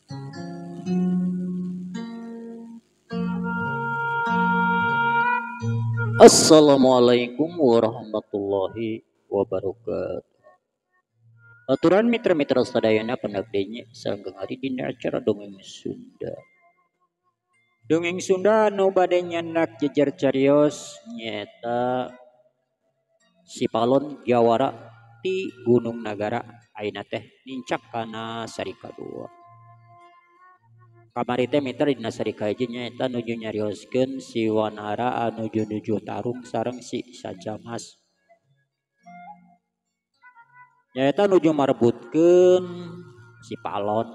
Assalamualaikum warahmatullahi wabarakatuh. Aturan mitra-mitra sadayana pandagdenya sanggeung ari dina acara dongeng Sunda. Dongeng Sunda nu bade nyandak jejer carios nyaeta Si Palon Jawara ti Gunung Nagara ayeuna teh nincak kana sari kadua. Kamari teh mitra dina sari kahiji nyaeta nuju nyarioskeun si Wanara anu nuju tarung sareng si Sancamas. Nyaeta nuju marebutkeun si Palon.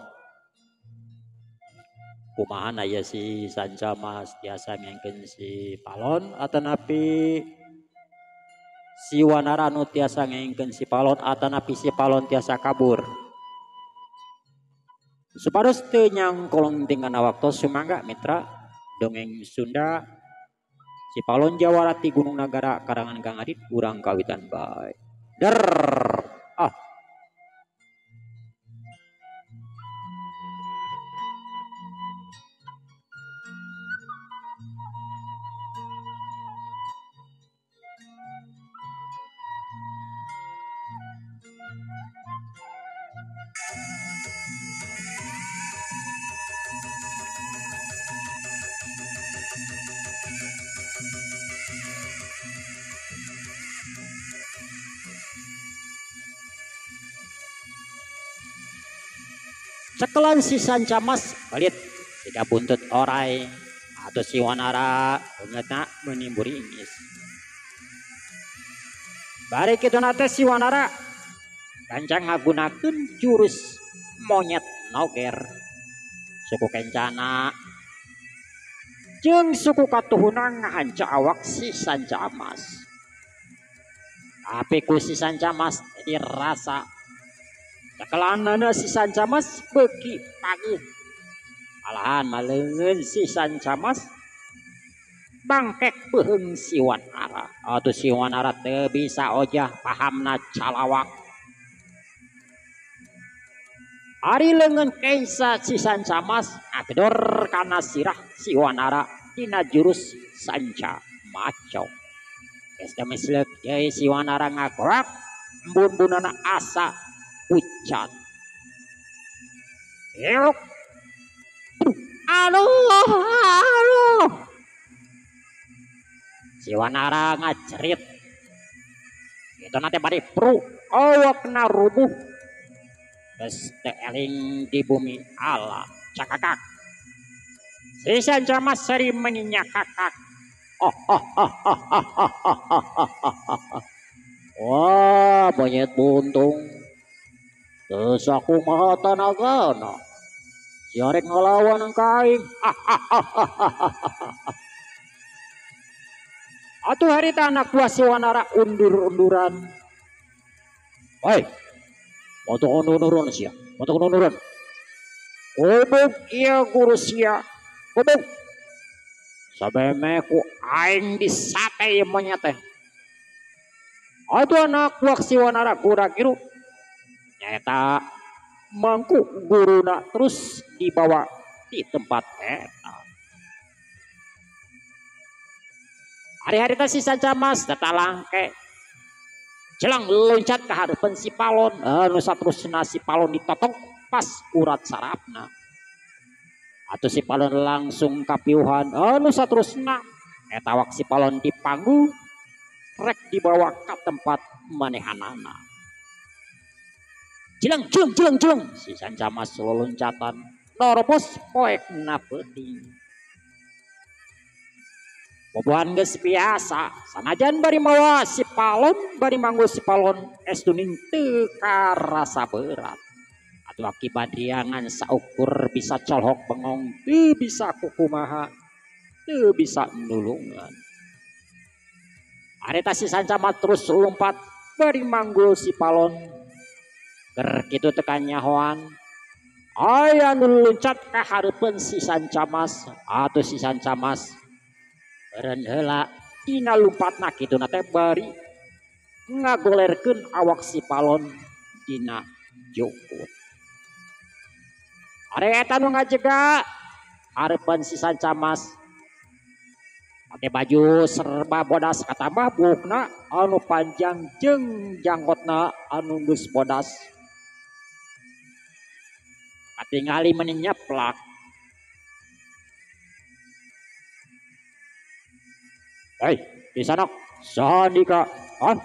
Kumaha aya si Sancamas tiasa ngengkeun si Palon atanapi si Wanara anu tiasa ngengkeun si Palon atanapi si Palon tiasa kabur. Supados teu nyangkolong tingkana waktu sumangga mitra dongeng Sunda Si Palon Jawara ti Gunung Nagara karangan Kang Adit urang kawitan bae. Der. Ah. Cekelan si Sancamas balit tidak buntut orai atau si Wanara beungeutna meuni buringis. Bari kitu nate si Wanara gancang ngagunakeun jurus monyet noger suku kencana jeung suku katuhuna ngahanca awak si Sancamas. Tapi ku si Sancamas dirasa cekelanana si Sancamas beuki pageuh. Malahan maleungeun si Sancamas bangkek beuheung si Wanara. Atuh si Wanara teu bisa ojah pahamna calawak. Ari leungeun keisa si Sancamas ngagedor kana sirah si Wanara dina jurus Sanca Maco. Geus teu misleuk deui si Wanara ngagorak embun-bunana asa hujan. Yuk. Aduh. Si Wanara ngajerit. Itu nanti bari pru awakna rubuh. Geus teu eling di bumi Allah. Cakakak. Si Sancamas seri menyakakak. Wah, monyet buntung. Terus aku maha tanagana. Si arek ngelawan kaing. Atuh harita anak buah si Wanara undur-unduran. Woi. Moto undur-unduran sia. Moto undur-unduran. Kubuk ieu guru sia. Kubuk. Sabeme ku aing disate monyet teh. Atuh anak buah si Wanara kura-kiru. Nyata mangku guruna terus dibawa di tempat eta. Hari-hari teh si Sancamas tatalangke jelang loncat ka hareupeun si Palon. Anu saterusna si Palon ditotok pas urat sarafna. Atuh si Palon langsung kapiuhan. Anu saterusna eta wak si Palon dipanggu rek dibawa ka tempat manehanana. Jeleng. Si Sancamas loncatan norobos poek na peuting. Bobohan geus biasa. Sanajan bari mawa si Palon, bari manggo si Palon estuning teu karasa berat. Atuh akibat riangan saukur bisa colhok bengong, teu bisa kukumaha, teu bisa nulungan. Areta si Sancamas terus lompat bari manggo si Palon. Ker kitu tekan nyahoan aya nu loncat ka hareupeun si Sancamas atuh si Sancamas beureun heula dina lompatna kituna teh bari ngagolerkeun awak si Palon dina jukut. Ari eta nu ngajega harapan si Sancamas pakai baju serba bodas kata mabukna anu panjang jeung janggotna anu geus bodas katingali menyenyeplak. Hei, di sana Sandika, ah,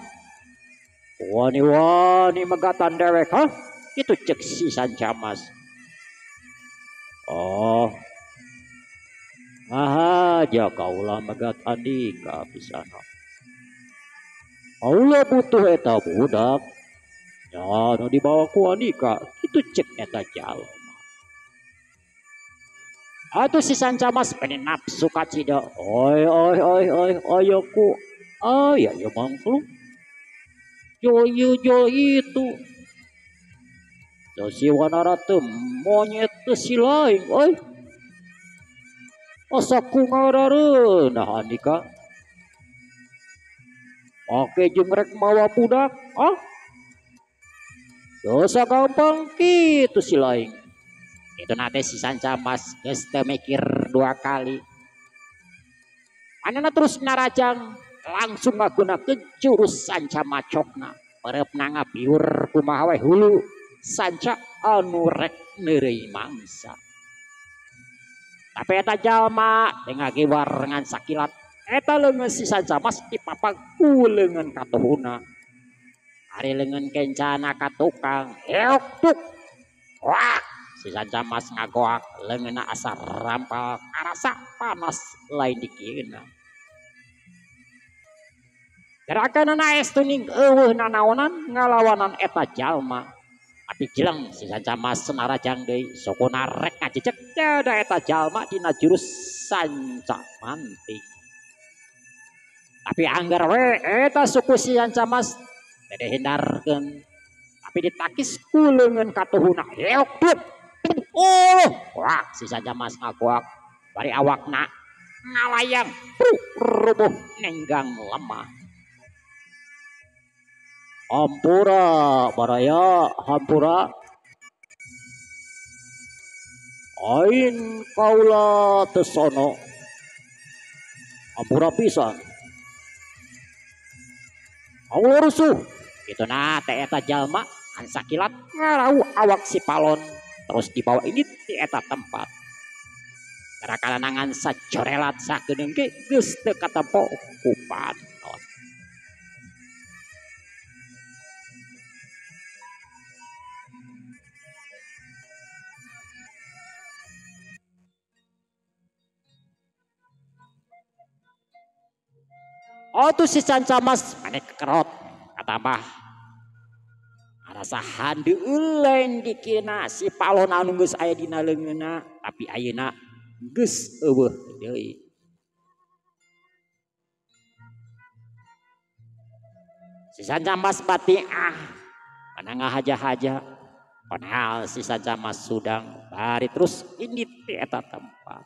wani-wani megatan dewek, ha? Itu cek si Sancamas. Oh, aja kaulah megat Andika pisana. Kaulah butuh eta budak. Ya, nu dibawa ku Andika, itu cek eta jalma. Atuh si Sancamas pengen nafsu kacida. Oi, ayoku. Ya mangklung. Jo itu. Si Wanara teu monyet teu si lain, oi. Asa kungarareun nah Andika. Oke jeung rek mawa budak, ah. Dosa gampang kitu si lain. Itu nate si Sancamas geus teu mikir dua kali. Manehna terus narajang langsung ngagunakeun jurus sanca macokna. Pereupna ngabiur kumaha we hulu sanca anu rek neureuy mangsa. Tapi eta jalma dengagiwar ngan sakilat eta leungeun si Sancamas dipapag ku leungeun katuhuna. Ari leungeun kencana ka tukang, heok tuk. Wah, si Sancamas ngagoak leungeunna asa rampal karasa panas lain dikieuna. Gerakanana estuning eueuh nanaonan ngalawanan eta jalma. Tapi jeleng si Sancamas senarajang deui sokona rek ngajejeg da eta jalma dina jurus sanca manting. Tapi anggar we eta suku si Sancamas teu hindarkeun. Tapi ditakis ku leungeun katuhuna. Heok dut. Oh, wah si Sancamas ngagoak bari awakna ngalayang rubuh nenggang lemah. Hampura baraya hampura ain kaula teu sono hampura pisan kaula rusuh kituna teh eta jalma an sakilat ngarau awak si Palon terus dibawa ini di eta tempat gara-gara nangan sacorelat sakedeung ge geus teu katempo ku panon. Oh tuh si Sancamas maneh kekerot katambah rasa handeuh lain dikina si Palon anu geus aya dina leungeunna tapi ayeuna geus eueuh deui. Si Sancamas bati kana ngahaja-haja padahal si Sancamas sudang bari terus indit di eta tempat.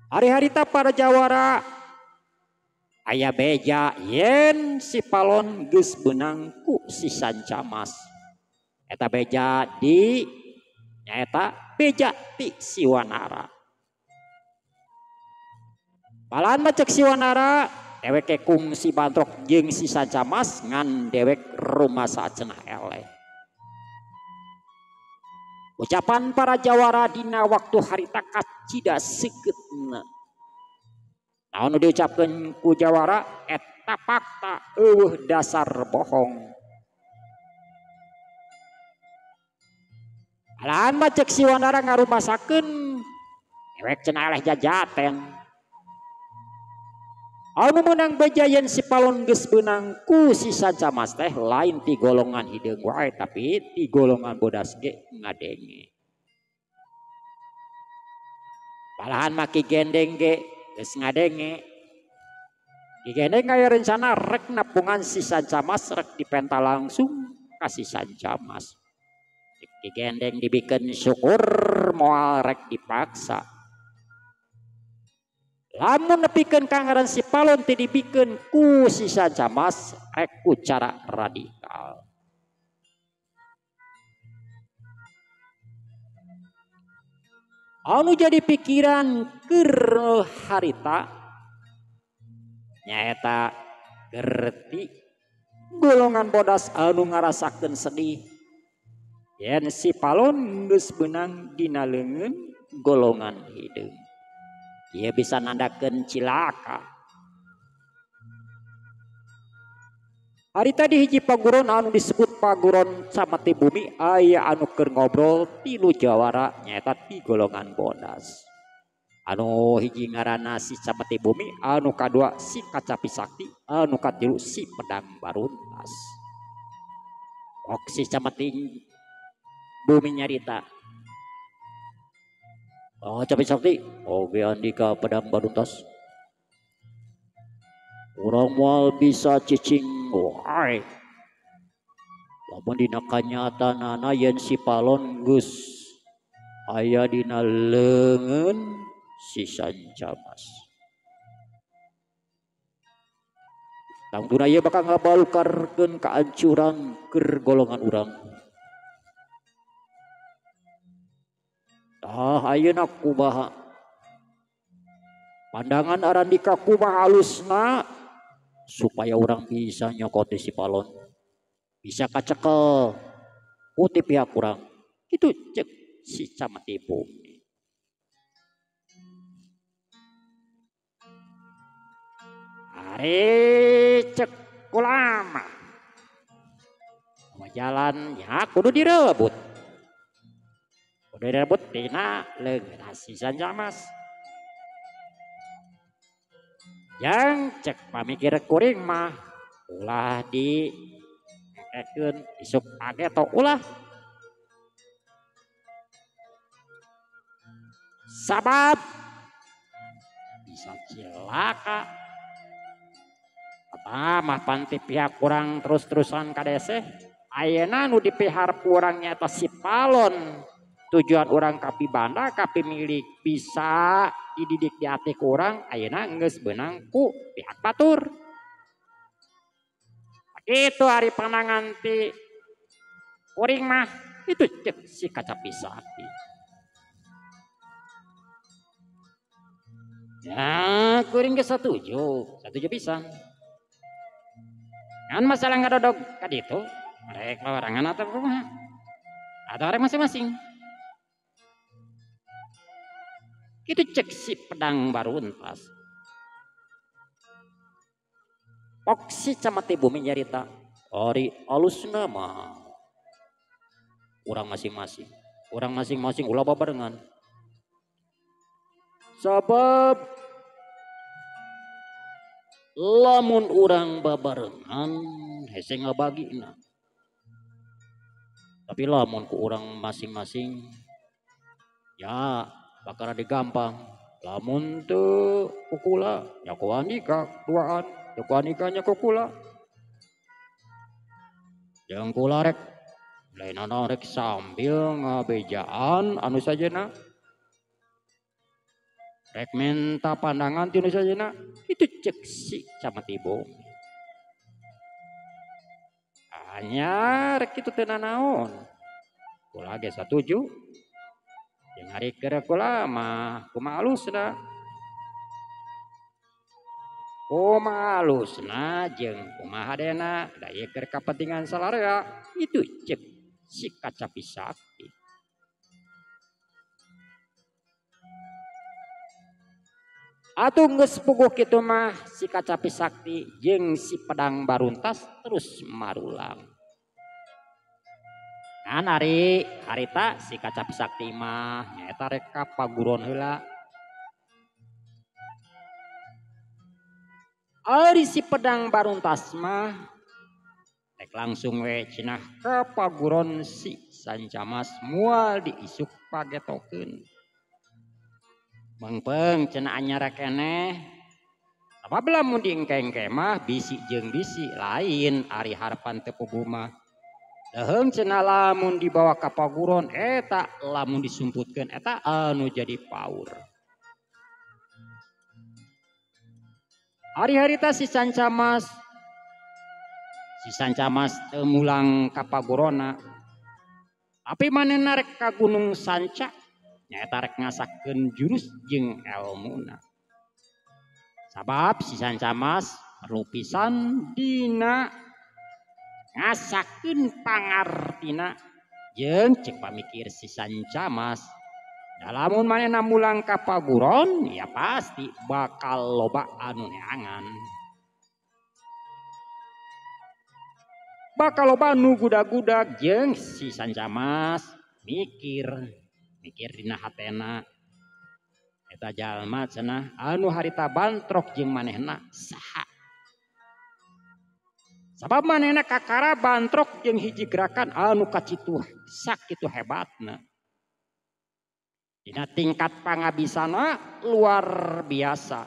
Hari-hari tak para jawara aya beja yen si Palon geus beunang ku si Sancamas. Eta beja di nyaeta beja ti si Wanara. Balaan macek si Wanara dewek kung si Bantrok jeung si Sancamas ngan dewek rumasa cenah eleh. Ucapan para jawara dina waktu harita kacida seukeutna. Naon diucapkeun ku jawara eta fakta eueuh dasar bohong. Alaan macek si Wanara ngarumasakeun dewek cenah eleh jajaten. Anu meunang beja yen si Palon geus beunang ku si Sancamas teh lain ti golongan hideung wae tapi ti golongan bodas ge ngadenge. Balahan maki gendeng ge geus ngadenge. Ki gendeng aya rencana rek napungan si Sancamas rek dipenta langsung ka si Sancamas. Ki gendeng dibikeun syukur moal rek dipaksa. Lamun nepikeun kangaran si Palon teu dibikeun ku si Sancamas rek ku cara radikal. anu jadi pikiran keur harita nyaeta gerti golongan bodas anu ngarasakeun sedih yen si Palon geus beunang dina leungeun golongan hideung ieu bisa nandakeun cilaka. Harita di hiji paguron anu disebut paguron Camati Bumi aya anu keur ngobrol tilu jawara nyaeta ti golongan bodas. Anu hiji ngaranna si Camati Bumi, anu kadua si Kacapi Sakti, anu katilu si Pedang Baruntas. Ok si Camati Bumi nyarita. Oh Capi Sakti, oge andika Pedang Baruntas. Urang moal bisa cicing wae. Lamun dina kanyatanana yen si Palon geus aya dina leungeun si Sancamas. Tangtuna ieu bakal ngabalukarkeun kaancuran keur golongan urang. Tah ayeuna kumaha? Pandangan Arandika kumaha halusna supaya orang bisa nyokoti si Palon. Bisa kacekel ku ti pihak urang. Kitu cek si Camati Bumi. Cek ulama jalan ya kudu direbut tina leungeun si Sancamas yang cek pamikir kuring mah ulah di ekeun isuk ageto ulah sabab bisa cilaka. Mah panti pihak kurang terus-terusan kadese ayeuna nu dipihar kurang nyaeta si Palon tujuan orang kapi banda kapi milik bisa dididik di hati kurang ayeuna geus beunang ku pihak batur itu hari pandangan ti kuring mah itu cek si Kacapi Sakti ya kuring geus setuju pisan. Kan masalah ngadodog ka ditu, rek lawarangan atau kumaha? Atau rek masing-masing. Kitu cek si Pedang Baruntas. Pok si Camati Bumi nyarita, ari alusna mah urang masing-masing. Urang masing-masing ulah babarengan. Sabab lamun urang babarengan hese ngabagina. Tapi lamun ku urang masing-masing ya bakal digampang. Lamun teu kukula nya ku Andika duaan, teu ku Andika nya kukula. Jeung kula rek lainana rek sambil ngabejaan anu sajena. Rek minta pandangan tinu sajena itu cek si Camati Bumi. Hanya rek itu teu nanaon. Kula ge satuju. Jeung ari keur kula mah kumaha alusna. Kumaha alusna jeung kumaha dena da ieu keur kapentingan salarea itu cek si Kacapi Sakti. Atuh geus puguh kitu mah si Kacapi Sakti jeung si Pedang Baruntas terus marulang. Kan ari harita si Kacapi Sakti mah nyaeta rek ka paguron heula. Ari si Pedang Baruntas mah rek langsung we cenah ka paguron si Sancamas moal diisuk pagetokeun. Mengpeng cenah anyara keneh apabila mun diengke-engke mah bisi jeung bisi lain ari harapan teu puguh mah deheung cenah lamun dibawa ka paguron eta lamun disumputkeun eta anu jadi paur. Ari harita si Sancamas teu mulang ka pagurona tapi manehna rek ka Gunung Sanca nyaeta rek ngasakeun jurus jeung elmuna. Sabab si Sancamas perlu pisan dina ngasakeun pangartina jeung cek pamikir si Sancamas. Lamun manehna mulang ka paguron ya pasti bakal loba anu neangan. Bakal loba nu gudag-gudag jeung si Sancamas mikir dina hatena eta jalma cenah anu harita bantrok jeung manehna saha. Sabab manehna kakara bantrok jeung hiji gerakan anu kacitu sakitu hebatna. Dina tingkat pangabisana luar biasa.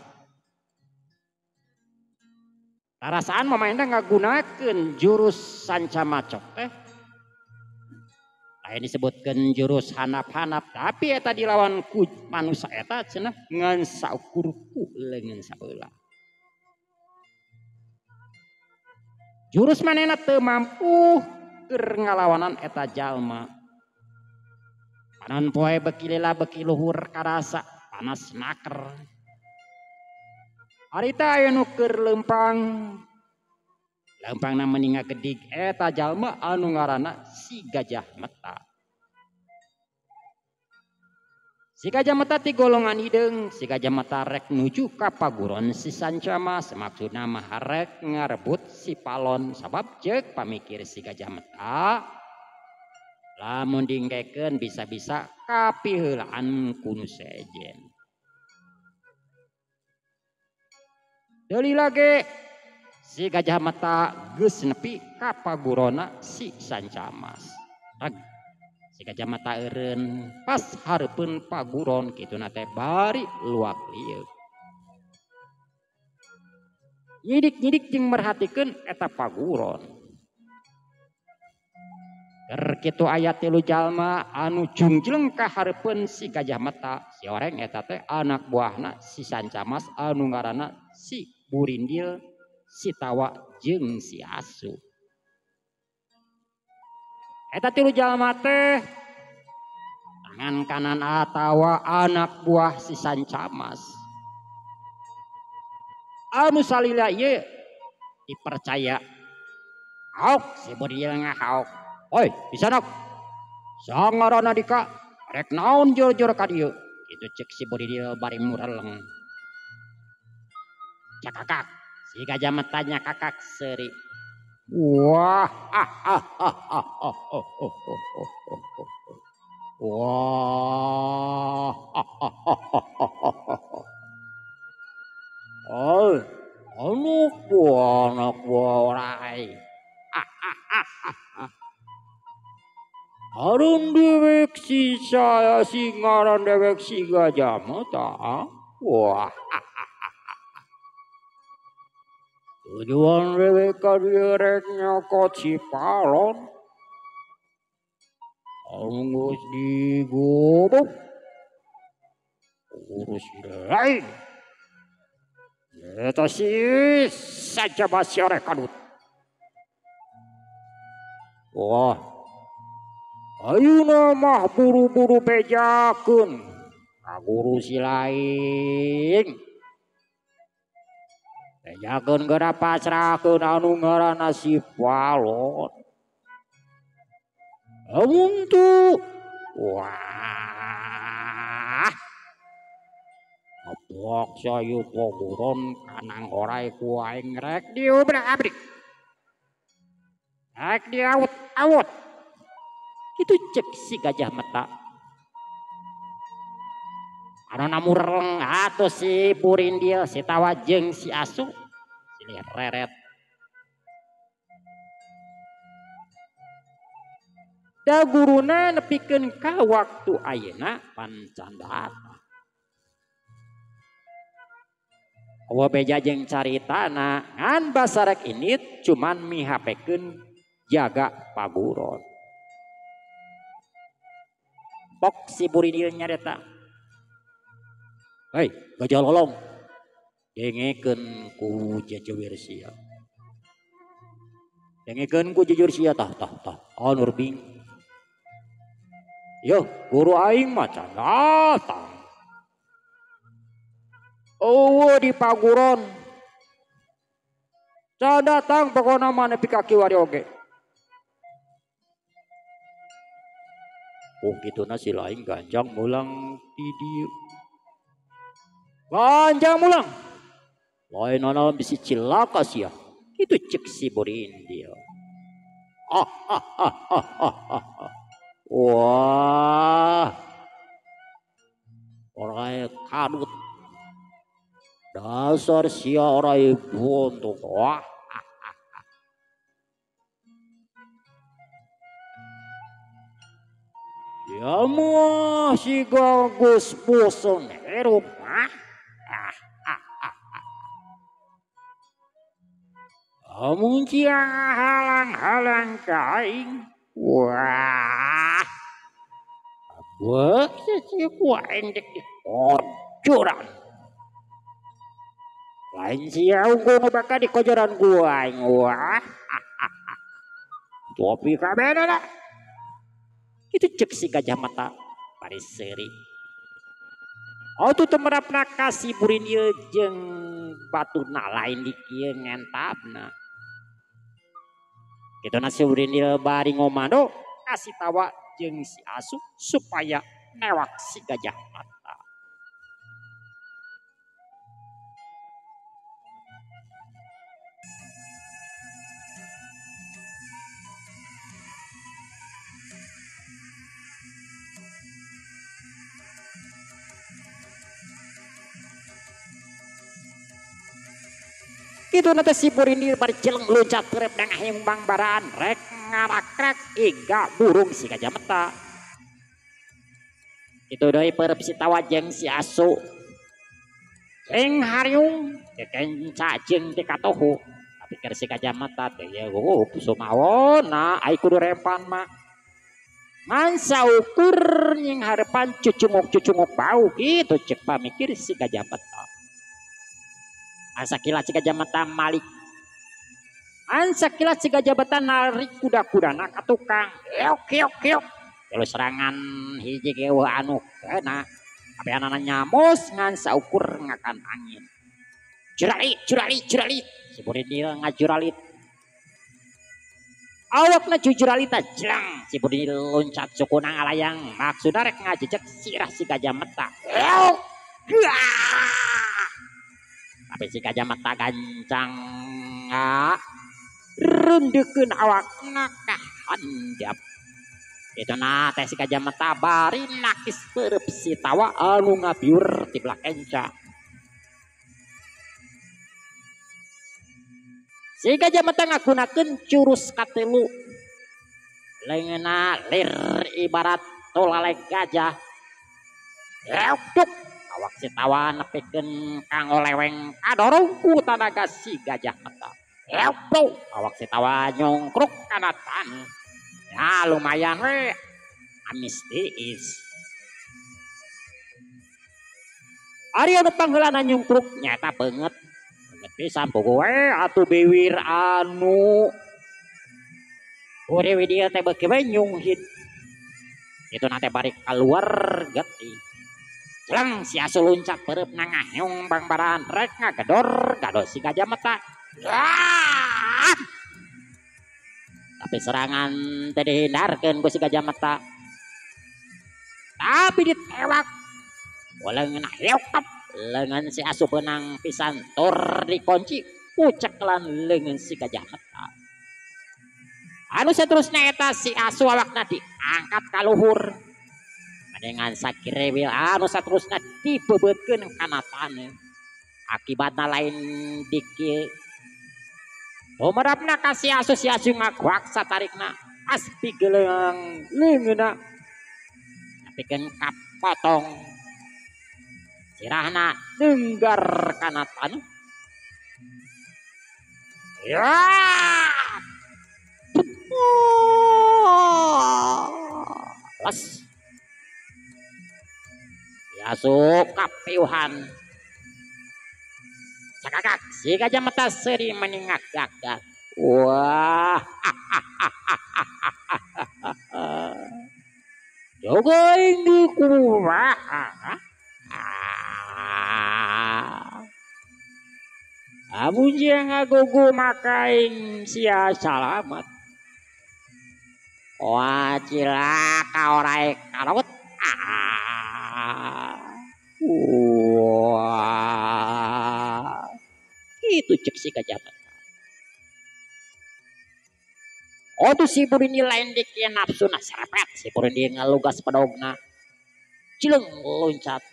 Tarasaan mamaenda ngagunakeun jurus Sancamacok teh. Lain disebutkeun jurus hanap-hanap, tapi eta dilawan ku manusia eta cenah ngan saukurku leungeun sabeula. Jurus manehna teu mampu keur ngalawanan eta jalma. Panon poe beki lila beki luhur karasa panas naker. Harita aya nu keur leumpang. Leumpangna meninga gedig eta jalma anu ngaranna si Gajah Meta. Si Gajah Meta ti golongan hideung, si Gajah Meta rek nuju ka paguron si Sancamas, maksudna mah rek ngarebut si Palon sabab ceuk pamikir si Gajah Meta. Lamun dingkekeun bisa-bisa kapiheulaan kunu sejen. Deuli lage si Gajah Meta geus nepi ka pagurona si Sancamas. Rag si Gajah Meta eureun pas hareupeun paguron kituna teh bari luak lieu. Nyidik-nyidik jeung merhatikeun eta paguron. Keur kitu aya 3 jalma anu jungjleung ka hareupeun si Gajah Meta. Si oreng eta teh anak buahna si Sancamas anu ngaranna si Burindil, si Tawa jeung si Asu. Eta 3 jalma teh tangan kanan atawa anak buah si Sancamas. Anu salila ieu dipercaya. Hauk si Burindil ngahauk. Oi, bisa nak. Sangarana dika, rek naon jor-jor ka dieu. Kitu ceuk si Burindil bari mureleng. Cakakak, si Gajah Meta nya kakak seuri. Wah, wah, oh, anak buah orai. Harun dewek si saya si ngaran dewek si Gajah Meta. Wah. Tujuan dewek ka dieu rek nyokot si Palon. Anu geus digobok. Urus lain. Eta si Sancamas rek kadut. Wah. Ayeuna mah buru-buru bejakeun ka guru si lain. Bejakeun geura pasrahkeun anu ngaranna si Palon. Amun tu wah. Apok sayu paguron kanang orai ku aing rek diobrak-abrik. Rek diawut-awut. Itu cek si Gajah Meta. Karena mureleng atuh si Burindil, si Tawa jeung si Asu, silih reret. Da guruna nepikeun ka waktu ayeuna Pancandata. Awa beja jeung caritana ngan basarek ini cuman mihapekeun jaga paguron. Pok si Burindil nyareta. Hei, Gajah Lolong. Dengekeun ku Jajawirsia. Dengekeun ku Jajawirsia tah. Onur bing. Yo, guru aing mah can datang. Oh, di paguron. Can datang pokona mah nepi ka kiwari oge. Oh, kituna si lain ganjang mulang di dieu. Ganjang mulang. Lain anak bisi cilaka sia. Itu cek si Burin dia. Ah, ah, ah, ah, ah, ah, ah. Wah, orang kadut. Dasar sia orang buntung. Wah, ya mah si Gagus bosan hirup. Amun cia halang-halang kain. Wah, wah si kuaing dek di kojoran. Lain sia unggul bakal di kojoran guaing. Wah, topi kabeh lah. Itu cek si Gajah Mata paris seri. Oh tuh temerapna kasih burin ieu jeung batuna lain di kieu ngentapna. Kita nasi burin ieu bari ngomando kasih tawa jeung si Asu supaya newak si Gajah Mata. Itu nanti si Burini berjeleng loncat terep dengan himbang baran rek ngarakrek iga burung si Gajah Mata. Itu dari perepsi tawa jeung si Asu ing hariung kekenca jeung dikatohu tapi keur si Gajah Mata teh ya sumawona ai kudu repan mah ngan saukur nying harepan cucunguk bau gitu cek pamikir si Gajah Mata. Asa kilat si Gajah Mata malik. Ansa kilat si Gajah Mata narik kuda-kudana ka tukang. Keok. Kalau serangan hiji geus anu kena. Tapi anana nyamos ngan saukur ngakan angin. Juralit. Si Burin dia ngajuralit. Awakna juralit jlang. Si Burin loncat sukuna ngalayang. Maksudna rek ngajejek sirah si Gajah Mata. Tapi si Gajah Mata gancang rundukeun awakna ka handap. Itu teh si Gajah Mata bari nakis perep si tawa anu ngabiur ti belah kenca. Si Gajah Mata ngagunakeun jurus katelu. Leungeunna lir ibarat tulale gajah. Euk awak si tawa nepikeun kang oleweng kadorong ku tanaga si Gajah Mata. Euk awak si tawa nyongkruk kana taneuh. Ya lumayan we amistis. Ari anu pangheulana nyungkruk nyata beungeut. Beungeut pisan puguh we atuh biwir anu uri dieu teh beuki we nyunghit. Itu nate bari keluar getih. Jlang si Asu loncat perep nangahnyung bangbaran rek ngagedor gado si Gajah Mata. Tapi serangan teh dihindarkeun ku si Gajah Mata. Tapi ditewak. Leungeun heukap leungeun si Asu beunang pisan tur dikunci ku ceklan leungeun si Gajah Mata. Anu saterusna eta si Asu awakna diangkat ka luhur. Dengan sakirewil anu saterusna dibebeutkeun kana taneuh. Akibatna lain dikieu Pemerapna kasih asosiasi ngaguak satarikna aspi geleng leungeuna napikeun kapotong sirahna denggar kana taneuh. Ya les ya suka piuhan cakakak si Gajah Mata seri meningak gagak. Wah Jogoing di kurang. Amun yang ngagugu makaing sia salamat. Wah cilaka orai kalawet. Wah. Itu cek si kajabat. Oh tuh si burini lain dikira nafsu na serepet. Si burini ngelugas pedogna. Cileng loncat.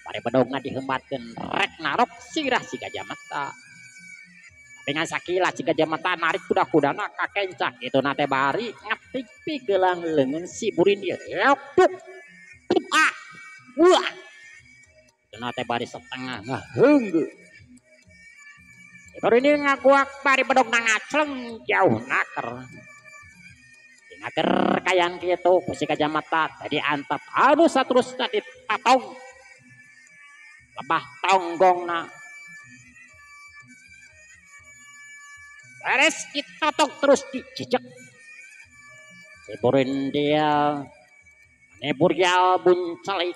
Pada pedogna dihembatkan rek narok sirah si kajamat. Dengan sakila si kajamata narik kuda-kudana kakencak itu nate bari ngetik pigelang lengan si burini lepuk wah itu nate bari setengah ngahengge burini ngakuak bari bedog ngacleng jauh naker kayan gitu si kajamata tadi antap anu saterus tadi tatong lebah tonggong na beres kita tok terus dicicek. Seburin dia nebur ya buncalik.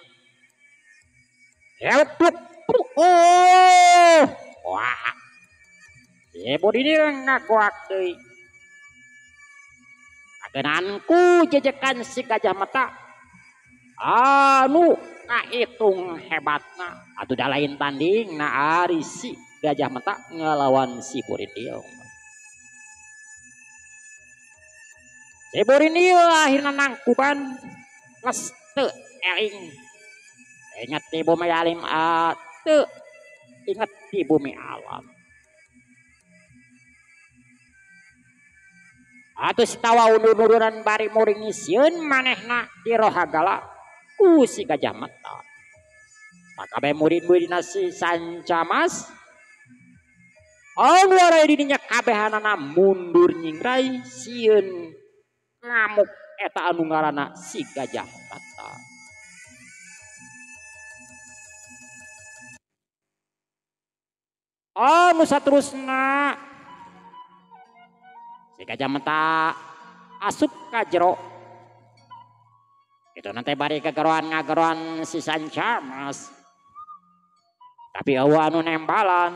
Lepuk. Oh. Wah. Sebur ini ngakuak deui. Ageunanku jejekan si gajah mata. Anu kahitung hebatna. Atuh da lain tanding na ari si gajah mata ngelawan si burin dia. Seburini akhirnya nangkuban leste eling ingat di bumi alim te ingat di bumi alam atus tawa undur-unduran bari muring isieun manehna di rohagala ku si gajah mata pakabe murid-muridna si Sancamas anu area didinya kabehanana mundur nyingrai sieun ngamuk eta anu ngaranna si gajah mata. Anu saterusna si gajah mata asup ka jero. Itu nanti bari ngageroan si Sancamas. Tapi eueuh anu nembalan.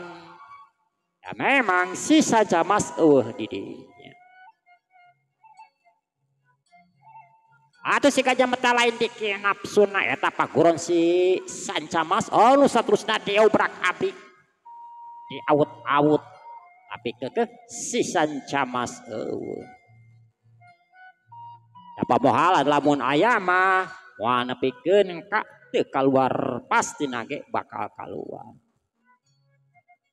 Ya memang si Sancamas eueuh di dieu. Atau si gajah mata lain dikira nafsuna eta paguron si Sancamas anu saterusna diobrak abdi diawut-awut tapi kekeh si Sancamas eueuh da pamohalan lamun aya mah moal nepikeun ka teu kaluar pasti nage bakal kaluar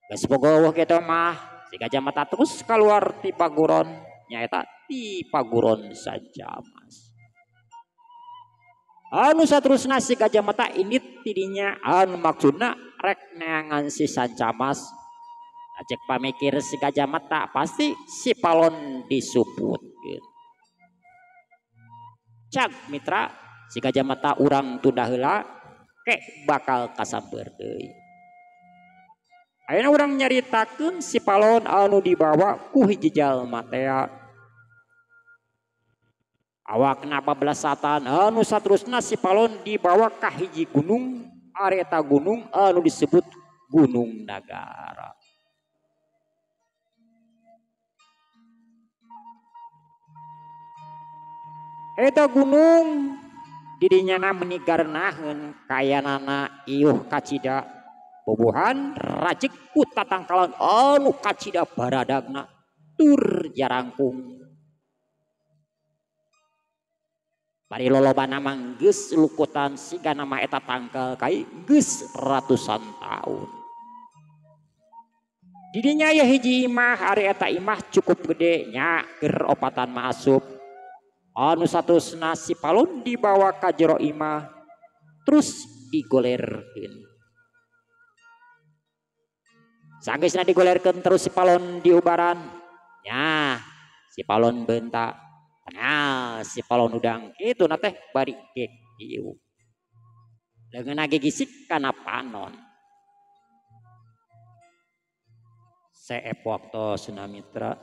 geus boga eueuh kitu mah si gajah mata terus kaluar ti paguron nyaeta ti paguron Sancamas. Anu saterusna si gajah mata ini tidinya anu maksudna rek neangan si Sancamas ajek pamikir si gajah mata pasti si palon disuputkeun cak mitra si gajah mata urang tunda heula ke bakal kasamper deui ayeuna urang nyaritakeun si palon anu dibawa ku hiji jalma teh awakna 14 anu saterusna si palon dibawa ka hiji gunung areta gunung anu disebut Gunung Nagara. Eta gunung didinyana menigarnaheun kayanana ieuh kacida bobohan rajek ku tatangkalan anu kacida baradagna tur jarangkung bari lolobana mah geus lukutan siga nama eta tangkel kai geus ratusan tahun. Didinya ya hiji imah ari eta imah cukup gede nya keur opatan mah asup. Anu saterusna si palon dibawa ka jero imah terus digolerkeun. Sanggeusna digolerkeun terus si palon diubaran. Nya si palon beunta nah si palon udang itu nate bari gek ieu dengan gisik kana panon seepok to sunamitra